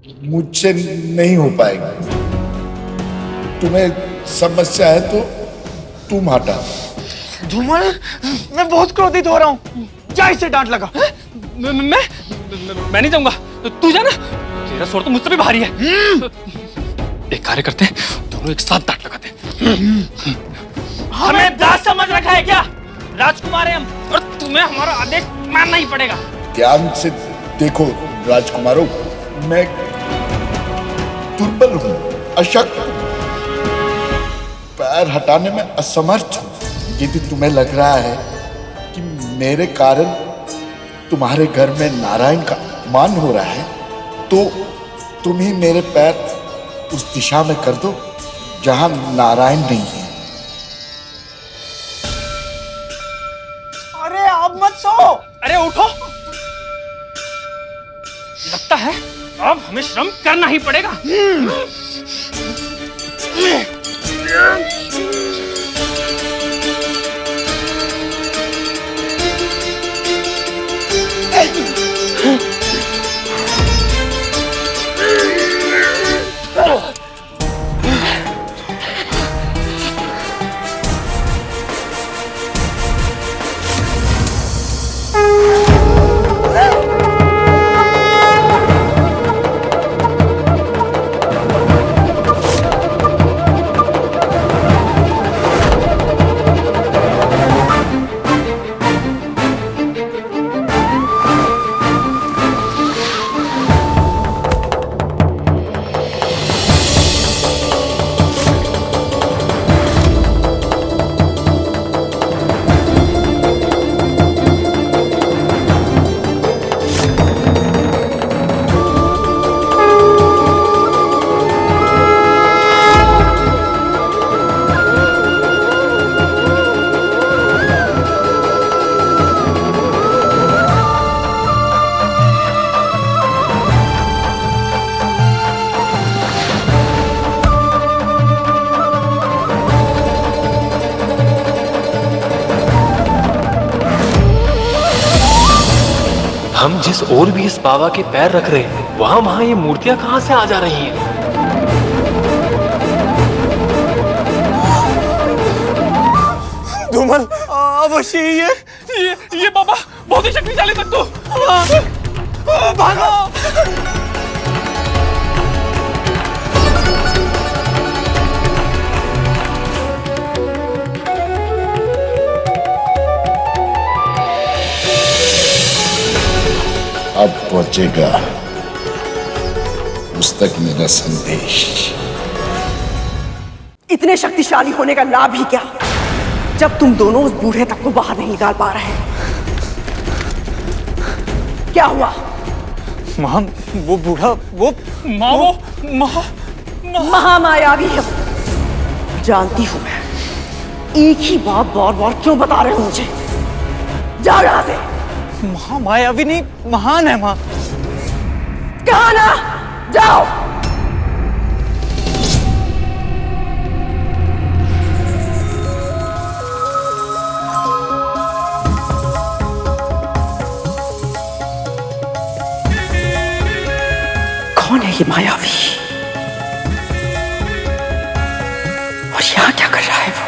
मुझसे नहीं हो पाएगी। तुम्हें समस्या है तो तुम हटा। धूमल, मैं बहुत क्रोधित हो रहा हूँ। जा इसे डांट लगा। मैं नहीं जाऊंगा। तू जा ना, तेरा स्वर तो मुझसे भी भारी है। एक कार्य करते हैं, दोनों एक साथ डांट लगाते हैं। हमें दास समझ रखा है क्या? राजकुमार है हम, और तुम्हें हमारा आदेश मानना ही पड़ेगा। ध्यान से देखो राजकुमारों, मैं दुर्बल हूँ, अशक्त हूँ, पैर हटाने में असमर्थ हूँ। यदि तुम्हें लग रहा है कि मेरे कारण तुम्हारे घर में नारायण का अपमान हो रहा है, तो तुम ही मेरे पैर उस दिशा में कर दो जहां नारायण नहीं है। अरे अब मत सो। अरे उठो, लगता है अब हमें श्रम करना ही पड़ेगा। हम जिस ओर भी इस बाबा के पैर रख रहे हैं, वहां ये मूर्तियां कहां से आ जा रही हैं? धूमल, अवश्य ये बाबा बहुत ही शक्तिशाली तत्व। भागो। अब पहुंचेगा उस तक मेरा संदेश। इतने शक्तिशाली होने का लाभ ही क्या, जब तुम दोनों उस बूढ़े तक को बाहर नहीं निकाल पा रहे। क्या हुआ? मां, वो बूढ़ा, वो महामायावी है वो। जानती हूं मैं। एक ही बात बार बार क्यों बता रहे हो मुझे? जाओ यहां से। महामायावी नहीं, महान है मां। कहा ना, जाओ। कौन है ये मायावी? और यहां क्या कर रहा है वो?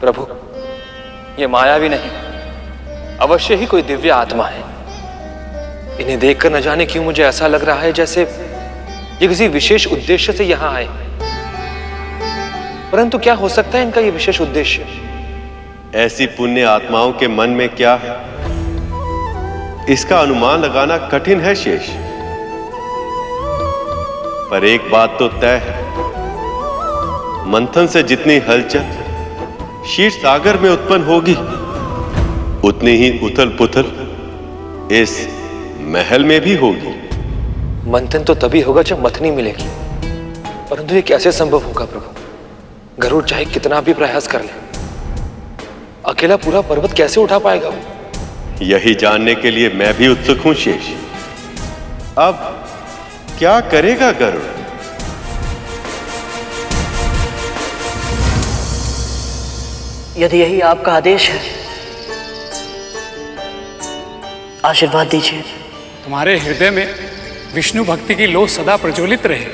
प्रभु, ये मायावी नहीं, अवश्य ही कोई दिव्य आत्मा है। इन्हें देखकर न जाने क्यों मुझे ऐसा लग रहा है जैसे ये किसी विशेष उद्देश्य से यहां आए। परंतु क्या हो सकता है इनका ये विशेष उद्देश्य? ऐसी पुण्य आत्माओं के मन में क्या है, इसका अनुमान लगाना कठिन है शेष। पर एक बात तो तय है, मंथन से जितनी हलचल क्षीर सागर में उत्पन्न होगी, उतनी ही उथल पुथल इस महल में भी होगी। मंथन तो तभी होगा जब मथनी मिलेगी, परंतु ये कैसे संभव होगा प्रभु? गरुड़ चाहे कितना भी प्रयास कर ले, अकेला पूरा पर्वत कैसे उठा पाएगा वो? यही जानने के लिए मैं भी उत्सुक हूं शेष। अब क्या करेगा गरुड़? यदि यही आपका आदेश है आशीर्वाद दीजिए। तुम्हारे हृदय में विष्णु भक्ति की लौ सदा प्रज्वलित रहे।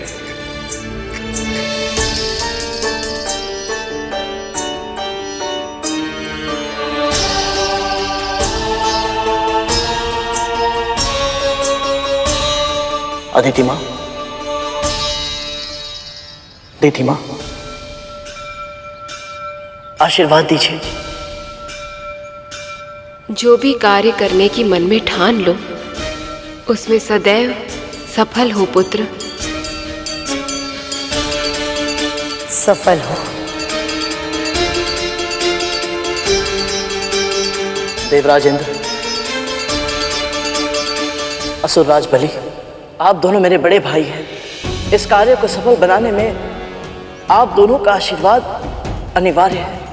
अदिति माँ, दीदी माँ, आशीर्वाद दीजिए। जो भी कार्य करने की मन में ठान लो उसमें सदैव सफल हो पुत्र। सफल हो। देवराज इंद्र, असुरराज बलि, आप दोनों मेरे बड़े भाई हैं। इस कार्य को सफल बनाने में आप दोनों का आशीर्वाद अनिवार्य है।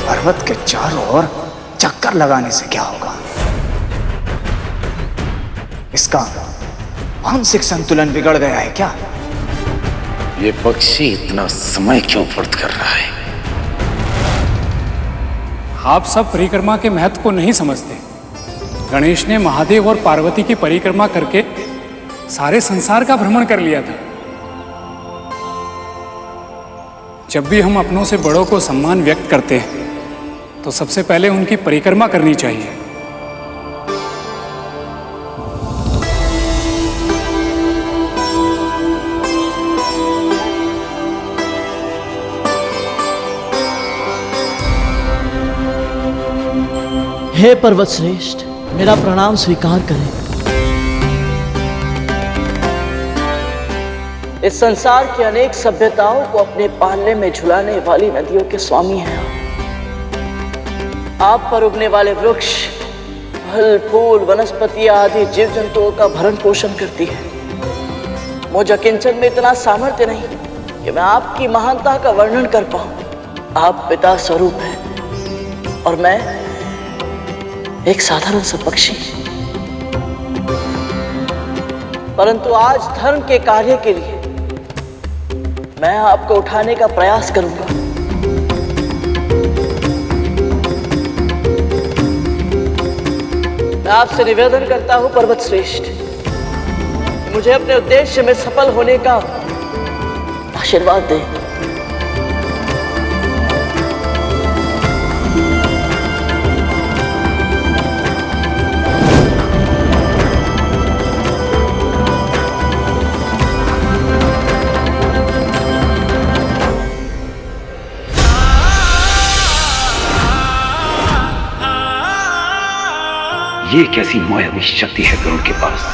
पर्वत के चारों ओर चक्कर लगाने से क्या होगा? इसका मानसिक संतुलन बिगड़ गया है क्या? ये पक्षी इतना समय क्यों व्यर्थ कर रहा है? आप सब परिक्रमा के महत्व को नहीं समझते। गणेश ने महादेव और पार्वती की परिक्रमा करके सारे संसार का भ्रमण कर लिया था। जब भी हम अपनों से बड़ों को सम्मान व्यक्त करते हैं तो सबसे पहले उनकी परिक्रमा करनी चाहिए। हे पर्वत श्रेष्ठ, मेरा प्रणाम स्वीकार करें। इस संसार की अनेक सभ्यताओं को अपने पालने में झुलाने वाली नदियों के स्वामी हैं आप पर उगने वाले वृक्ष, फल, फूल, वनस्पति आदि जीव जंतुओं का भरण पोषण करती है। मुझ अकिंचन में इतना सामर्थ्य नहीं कि मैं आपकी महानता का वर्णन कर पाऊं। आप पिता स्वरूप हैं और मैं एक साधारण सा पक्षी। परंतु आज धर्म के कार्य के लिए मैं आपको उठाने का प्रयास करूंगा। मैं आपसे निवेदन करता हूं पर्वत श्रेष्ठ, मुझे अपने उद्देश्य में सफल होने का आशीर्वाद दें। ये कैसी मायावी शक्ति है गरुड़ के पास?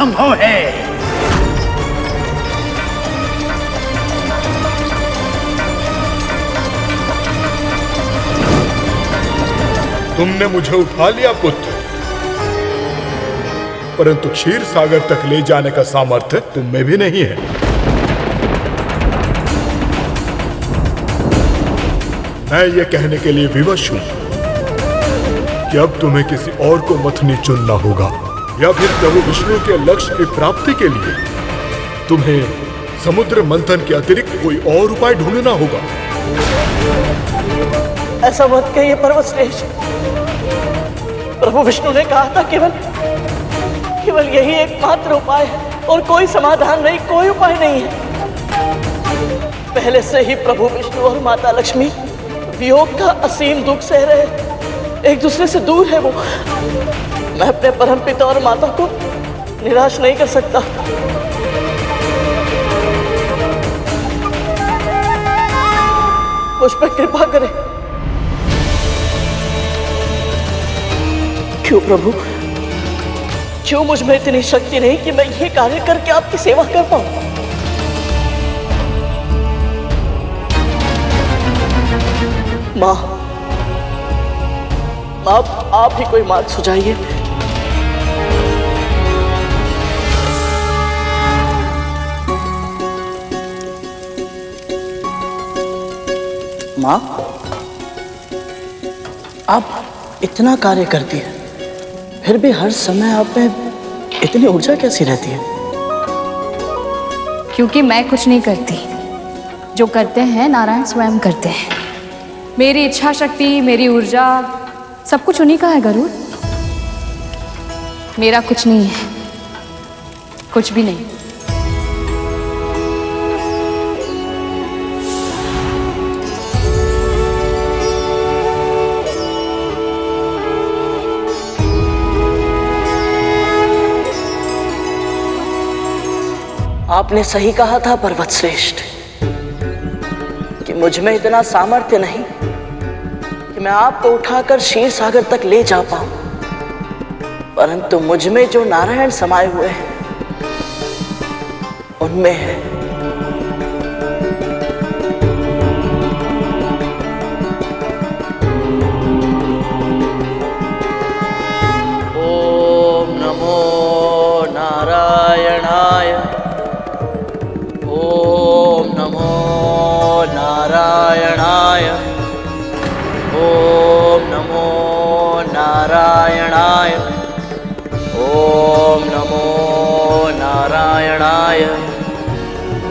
असंभव है। तुमने मुझे उठा लिया पुत्र, परंतु क्षीर सागर तक ले जाने का सामर्थ्य तुम में भी नहीं है। मैं ये कहने के लिए विवश हूं कि अब तुम्हें किसी और को मथनी चुनना होगा, या फिर प्रभु विष्णु के लक्ष्य की प्राप्ति के लिए तुम्हें समुद्र मंथन के अतिरिक्त कोई और उपाय ढूंढना होगा। ऐसा मत कहिए पर्वतश्रेष्ठ। प्रभु विष्णु ने कहा था केवल यही एकमात्र उपाय है और कोई समाधान नहीं, कोई उपाय नहीं है। पहले से ही प्रभु विष्णु और माता लक्ष्मी वियोग का असीम दुख सह रहे, एक दूसरे से दूर है वो। मैं अपने परम पिता और माता को निराश नहीं कर सकता। मुझ पर कृपा करें। क्यों प्रभु, क्यों मुझ में इतनी शक्ति नहीं कि मैं ये कार्य करके आपकी सेवा कर पाऊं? माँ, आप ही कोई मार्ग सुझाइए। माँ, आप इतना कार्य करती है, फिर भी हर समय आप में इतनी ऊर्जा कैसी रहती है? क्योंकि मैं कुछ नहीं करती, जो करते हैं नारायण स्वयं करते हैं। मेरी इच्छा शक्ति, मेरी ऊर्जा, सब कुछ उन्हीं का है गरुड़। मेरा कुछ नहीं है, कुछ भी नहीं। आपने सही कहा था पर्वत श्रेष्ठ कि मुझ में इतना सामर्थ्य नहीं कि मैं आपको उठाकर क्षीर सागर तक ले जा पाऊं, परंतु मुझ में जो नारायण समाये हुए हैं उनमें है। ओम नमो नारायणाय। ओम नमो नारायणाय। ओम नमो नारायणाय। ओम नमो नारायणाय।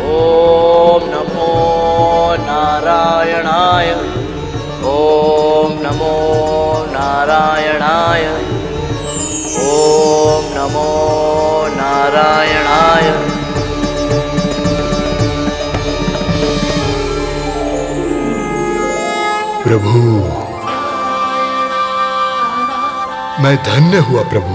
ओम नमो नारायणाय। ओम नमो नारायणाय। ओम नमो नारायणाय। प्रभु, मैं धन्य हुआ प्रभु।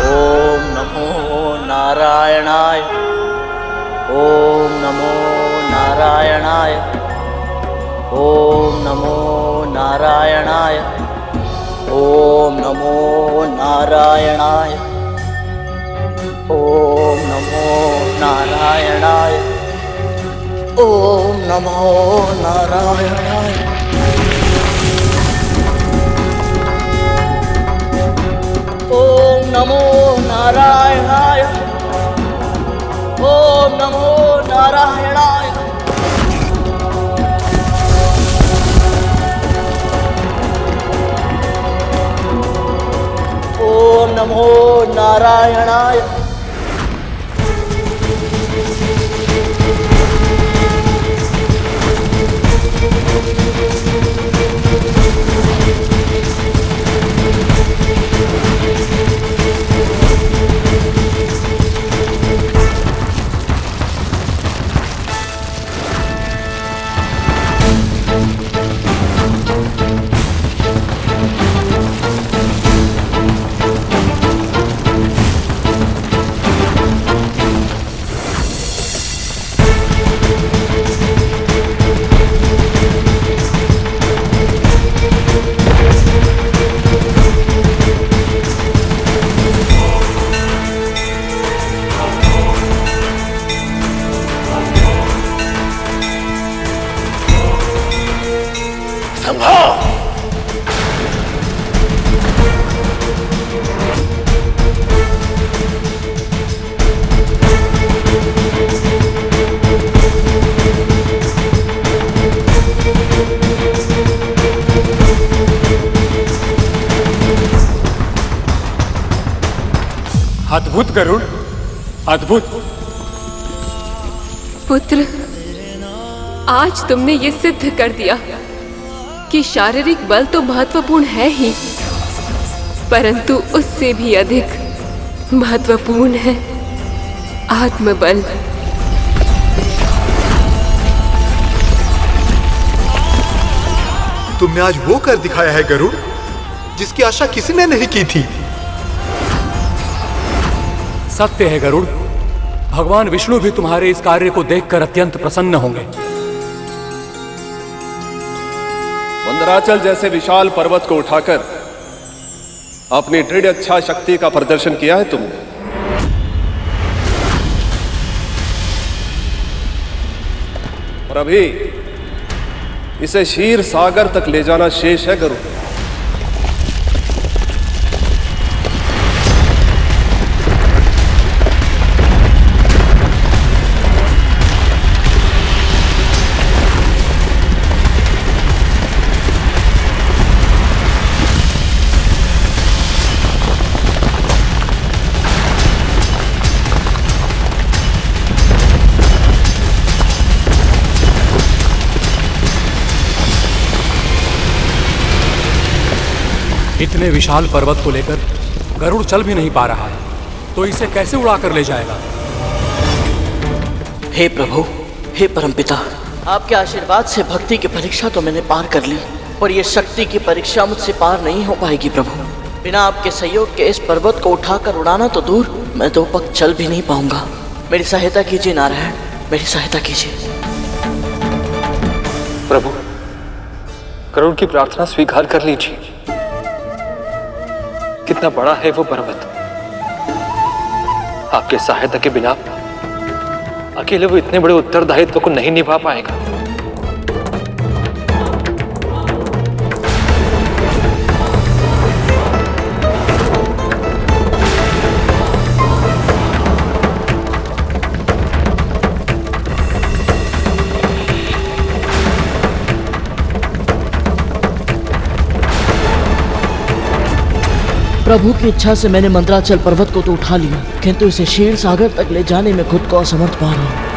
ओम नमो नारायणाय। ओम नमो नारायणाय। ओम नमो नारायणाय। ओम नमो नारायणाय। ओम नमो नारायणाय। ओम नमो नारायणाय। ओम नमो नारायणाय। ओम नमो नारायणाय। ओम नमो नारायणाय। अद्भुत गरुड़, अद्भुत। पुत्र, आज तुमने ये सिद्ध कर दिया कि शारीरिक बल तो महत्वपूर्ण है ही, परंतु उससे भी अधिक महत्वपूर्ण है आत्मबल। तुमने आज वो कर दिखाया है गरुड़, जिसकी आशा किसी ने नहीं की थी। सत्य है गरुड़, भगवान विष्णु भी तुम्हारे इस कार्य को देखकर अत्यंत प्रसन्न होंगे। मंदराचल जैसे विशाल पर्वत को उठाकर अपनी दृढ़ इच्छा शक्ति का प्रदर्शन किया है तुमने। और अभी इसे क्षीर सागर तक ले जाना शेष है गरुड़। इतने विशाल पर्वत को लेकर गरुड़ चल भी नहीं पा रहा है, तो इसे कैसे उड़ाकर ले जाएगा? हे प्रभु, हे परमपिता, आपके आशीर्वाद से भक्ति की परीक्षा तो मैंने पार कर ली, और ये शक्ति की परीक्षा मुझसे पार नहीं हो पाएगी प्रभु। बिना आपके सहयोग के इस पर्वत को उठाकर उड़ाना तो दूर, मैं 2 पग चल भी नहीं पाऊंगा। मेरी सहायता कीजिए नारायण, मेरी सहायता कीजिए। प्रभु, गरुड़ की प्रार्थना स्वीकार कर लीजिए। कितना बड़ा है वो पर्वत, आपके सहायता के बिना अकेले वो इतने बड़े उत्तरदायित्व को नहीं निभा पाएगा। प्रभु की इच्छा से मैंने मंदराचल पर्वत को तो उठा लिया, किंतु इसे क्षीर सागर तक ले जाने में खुद को असमर्थ पा रहा हूं।